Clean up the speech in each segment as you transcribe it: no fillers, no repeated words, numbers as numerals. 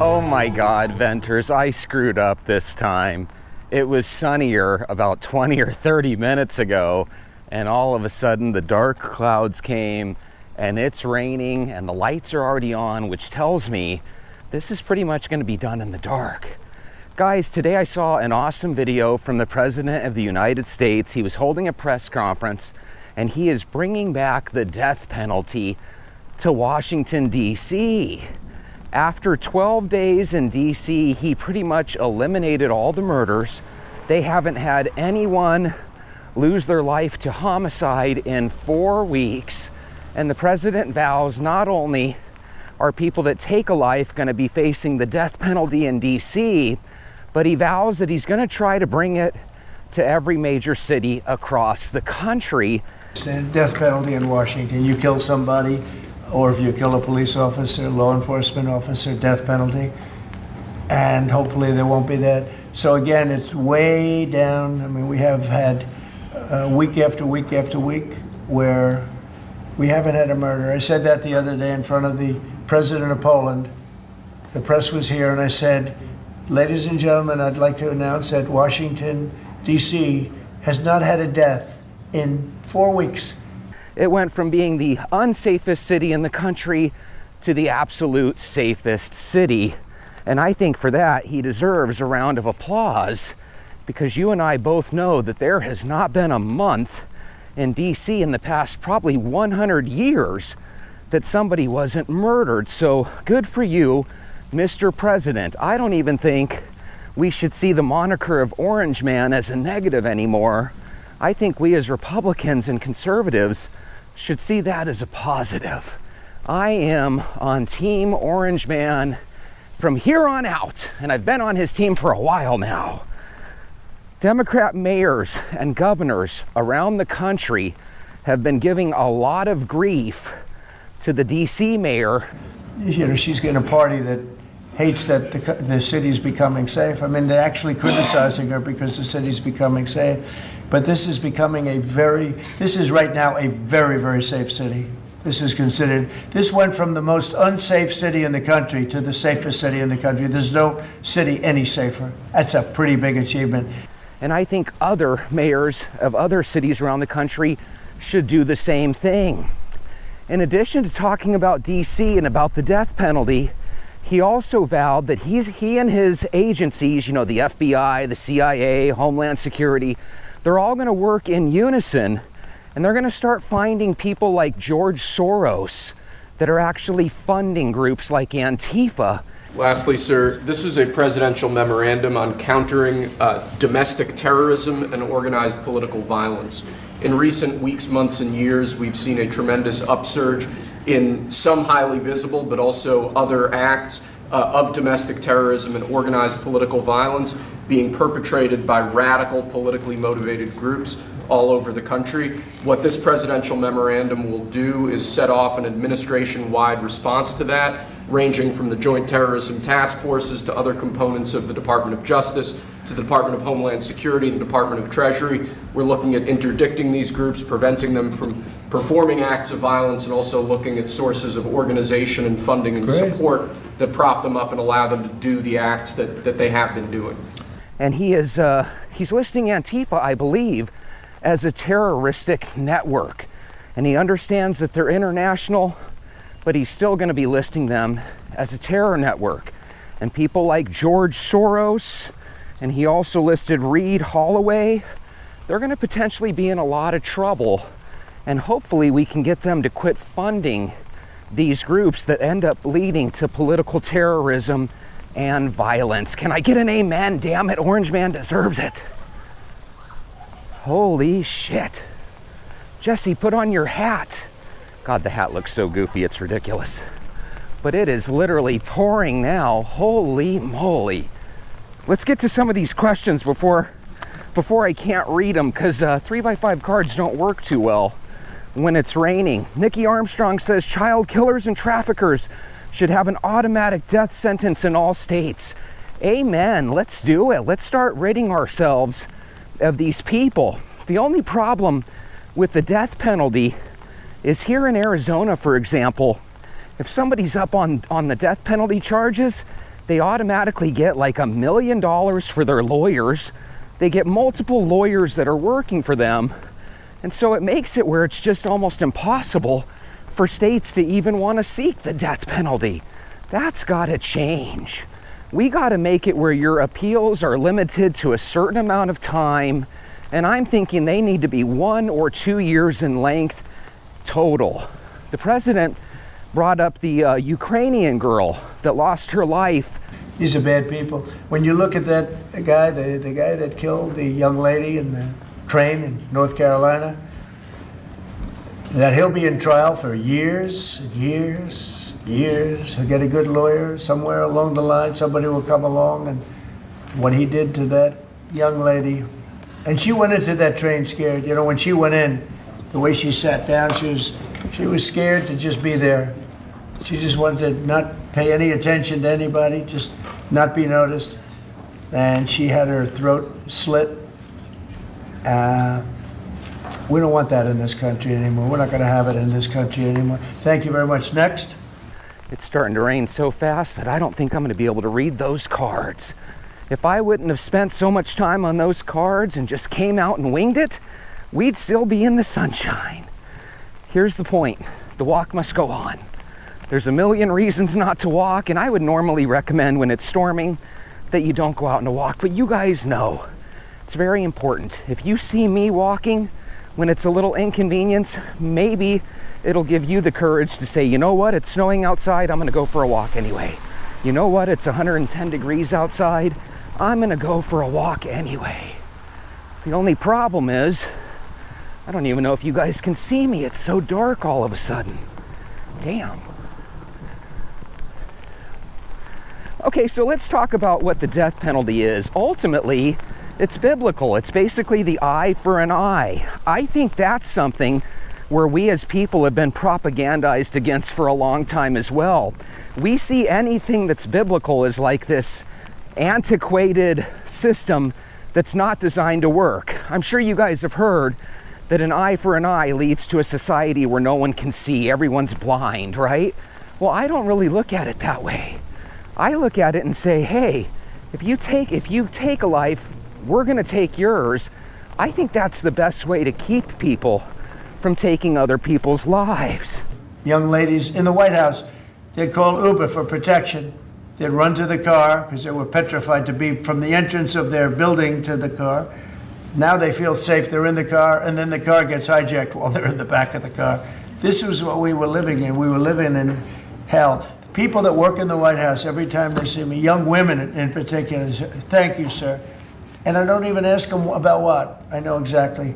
Oh my God, Venters, I screwed up this time. It was sunnier about 20 or 30 minutes ago, and all of a sudden the dark clouds came and it's raining and the lights are already on, which tells me this is pretty much going to be done in the dark. Guys, today I saw an awesome video from the President of the United States. He was holding a press conference and he is bringing back the death penalty to Washington, D.C. After 12 days in D.C., he pretty much eliminated all the murders. They haven't had anyone lose their life to homicide in 4 weeks. And the president vows not only are people that take a life going to be facing the death penalty in D.C., but he vows that he's going to try to bring it to every major city across the country. Death penalty in Washington. You kill somebody, or if you kill a police officer, law enforcement officer, death penalty. And hopefully there won't be that. So again, it's way down. I mean, we have had week after week after week where we haven't had a murder. I said that the other day in front of the president of Poland. The press was here and I said, ladies and gentlemen, I'd like to announce that Washington, D.C. has not had a death in 4 weeks. It went from being the unsafest city in the country to the absolute safest city. And I think for that, he deserves a round of applause, because you and I both know that there has not been a month in DC in the past probably 100 years that somebody wasn't murdered. So good for you, Mr. President. I don't even think we should see the moniker of Orange Man as a negative anymore. I think we as Republicans and conservatives should see that as a positive. I am on Team Orange Man from here on out, and I've been on his team for a while now. Democrat mayors and governors around the country have been giving a lot of grief to the DC mayor. You know, she's getting a party that hates that the city's becoming safe. I mean, they're actually criticizing her because the city's becoming safe. But this is becoming this is right now a very, very safe city. This went from the most unsafe city in the country to the safest city in the country. There's no city any safer. That's a pretty big achievement. And I think other mayors of other cities around the country should do the same thing. In addition to talking about DC and about the death penalty, he also vowed that he and his agencies, you know, the FBI, the CIA, Homeland Security, they're all going to work in unison, and they're going to start finding people like George Soros that are actually funding groups like Antifa. Lastly, sir, this is a presidential memorandum on countering domestic terrorism and organized political violence. In recent weeks, months, and years, we've seen a tremendous upsurge in some highly visible, but also other acts of domestic terrorism and organized political violence being perpetrated by radical, politically motivated groups all over the country. What this presidential memorandum will do is set off an administration-wide response to that, ranging from the Joint Terrorism Task Forces to other components of the Department of Justice, to the Department of Homeland Security, the Department of Treasury. We're looking at interdicting these groups, preventing them from performing acts of violence, and also looking at sources of organization and funding and support that prop them up and allow them to do the acts that they have been doing. And he's listing Antifa, I believe, as a terroristic network. And he understands that they're international, but he's still going to be listing them as a terror network. And people like George Soros, and he also listed Reed Holloway, they're going to potentially be in a lot of trouble. And hopefully we can get them to quit funding these groups that end up leading to political terrorism and violence. Can I get an amen? Damn it, Orange Man deserves it. Holy shit. Jesse, put on your hat. God, the hat looks so goofy, it's ridiculous. But it is literally pouring now. Holy moly. Let's get to some of these questions before I can't read them, because 3x5 cards don't work too well when it's raining. Nikki Armstrong says child killers and traffickers should have an automatic death sentence in all states. Amen. Let's do it. Let's start ridding ourselves of these people. The only problem with the death penalty is here in Arizona, for example, if somebody's up on the death penalty charges, they automatically get like $1 million for their lawyers. They get multiple lawyers that are working for them. And so it makes it where it's just almost impossible for states to even want to seek the death penalty. That's got to change. We got to make it where your appeals are limited to a certain amount of time. And I'm thinking they need to be 1 or 2 years in length total. The president brought up the Ukrainian girl that lost her life. These are bad people. When you look at that guy, the guy that killed the young lady in the train in North Carolina, that he'll be in trial for years, years, years. He'll get a good lawyer somewhere along the line. Somebody will come along, and what he did to that young lady, and she went into that train scared. You know, when she went in, the way she sat down, she was scared to just be there. She just wanted to not pay any attention to anybody, just not be noticed. And she had her throat slit. We don't want that in this country anymore. We're not going to have it in this country anymore. Thank you very much. Next. It's starting to rain so fast that I don't think I'm going to be able to read those cards. If I wouldn't have spent so much time on those cards and just came out and winged it, we'd still be in the sunshine. Here's the point. The walk must go on. There's a million reasons not to walk, and I would normally recommend when it's storming that you don't go out on a walk, but you guys know it's very important. If you see me walking when it's a little inconvenience, maybe it'll give you the courage to say, you know what, it's snowing outside, I'm gonna go for a walk anyway. You know what, it's 110 degrees outside, I'm gonna go for a walk anyway. The only problem is, I don't even know if you guys can see me, it's so dark all of a sudden. Damn. Okay, so let's talk about what the death penalty is. Ultimately, it's biblical. It's basically the eye for an eye. I think that's something where we as people have been propagandized against for a long time as well. We see anything that's biblical as like this antiquated system that's not designed to work. I'm sure you guys have heard that an eye for an eye leads to a society where no one can see, everyone's blind, right? Well, I don't really look at it that way. I look at it and say, hey, if you take a life, we're gonna take yours. I think that's the best way to keep people from taking other people's lives. Young ladies in the White House, they'd call Uber for protection. They'd run to the car because they were petrified to be from the entrance of their building to the car. Now they feel safe, they're in the car, and then the car gets hijacked while they're in the back of the car. This is what we were living in. We were living in hell. People that work in the White House, every time they see me, young women in particular, say, thank you, sir. And I don't even ask them about what. I know exactly.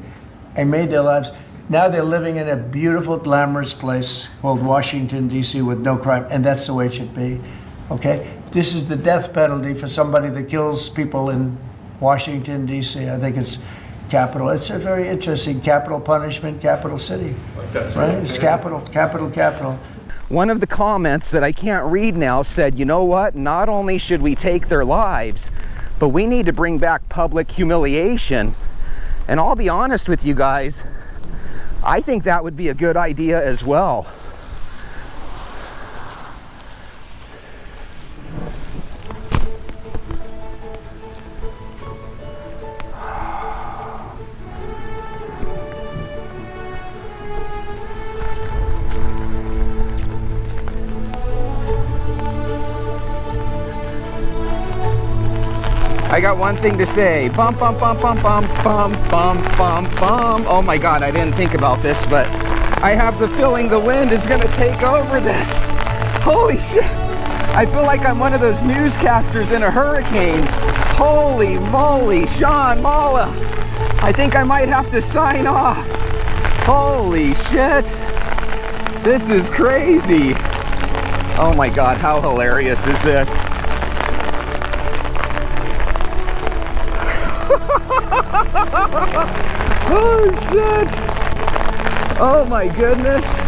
I made their lives. Now they're living in a beautiful, glamorous place called Washington, D.C. with no crime, and that's the way it should be, okay? This is the death penalty for somebody that kills people in Washington, D.C. I think it's capital. It's a very interesting capital punishment, capital city. Like that's right? It's capital, capital, capital. One of the comments that I can't read now said, you know what, not only should we take their lives, but we need to bring back public humiliation. And I'll be honest with you guys, I think that would be a good idea as well. I got one thing to say. Bum, bum, bum, bum, bum, bum, bum, bum, bum. Oh my God, I didn't think about this, but I have the feeling the wind is gonna take over this. Holy shit. I feel like I'm one of those newscasters in a hurricane. Holy moly, Sean Mala. I think I might have to sign off. Holy shit. This is crazy. Oh my God, how hilarious is this? Oh shit! Oh my goodness!